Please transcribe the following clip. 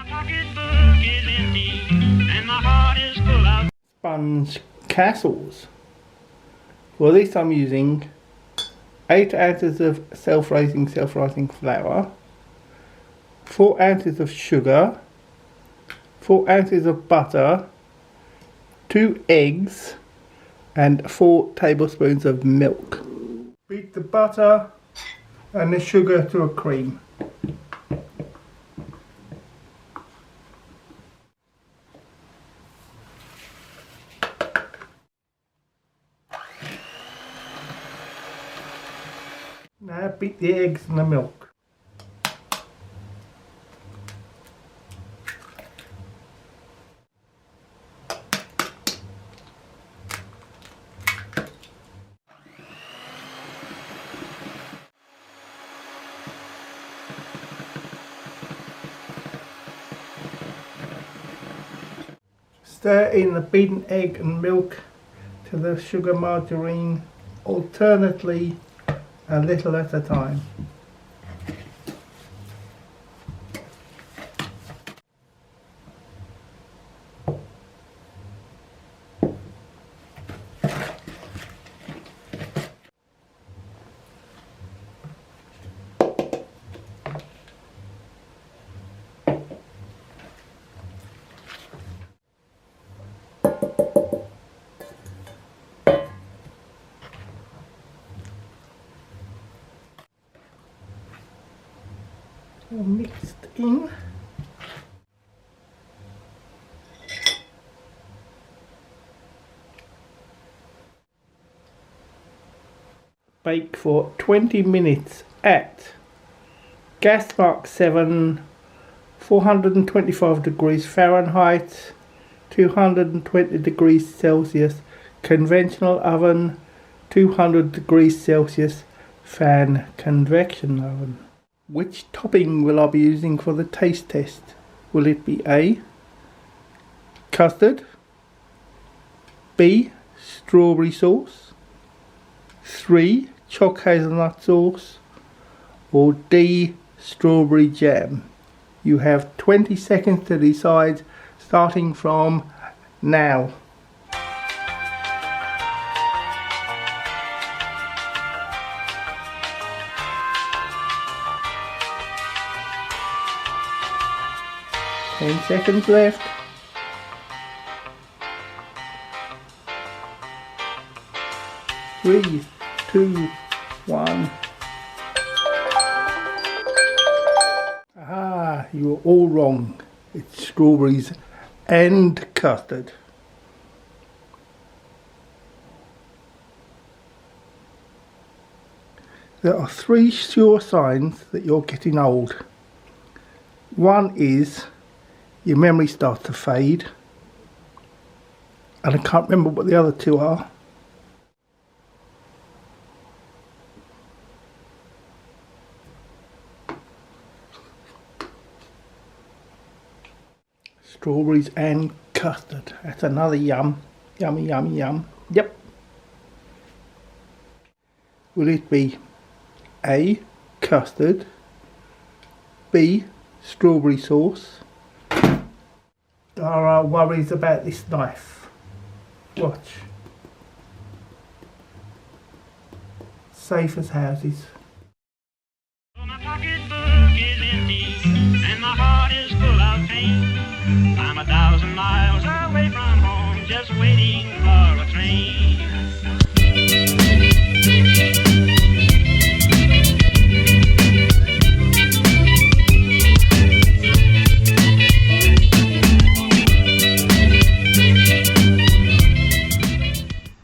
pocketbook is empty and my heart is full of sponge castles. For this I'm using 8 ounces of self-raising flour, 4 ounces of sugar, 4 ounces of butter, 2 eggs and 4 tablespoons of milk. Beat the butter and the sugar to a cream. Now beat the eggs and the milk. Stir in the beaten egg and milk to the sugar margarine alternately, a little at a time. All mixed in. Bake for 20 minutes at gas mark 7, 425 degrees Fahrenheit, 220 degrees Celsius, conventional oven, 200 degrees Celsius, fan convection oven. Which topping will I be using for the taste test? Will it be A, custard, B, strawberry sauce, 3, choc hazelnut sauce, or D, strawberry jam? You have 20 seconds to decide, starting from now. 10 seconds left. 3, 2, 1. Ah, you are all wrong. It's strawberries and custard. There are 3 sure signs that you're getting old. One is your memory starts to fade, and I can't remember what the other 2 are. Strawberries and custard. That's another yum. Yummy, yummy, yum. Yep. Will it be A, custard, B, strawberry sauce? There are worries about this knife. Watch. Safe as houses. my pocketbook is empty and my heart is full of pain. I'm 1,000 miles away from home, just waiting for a train.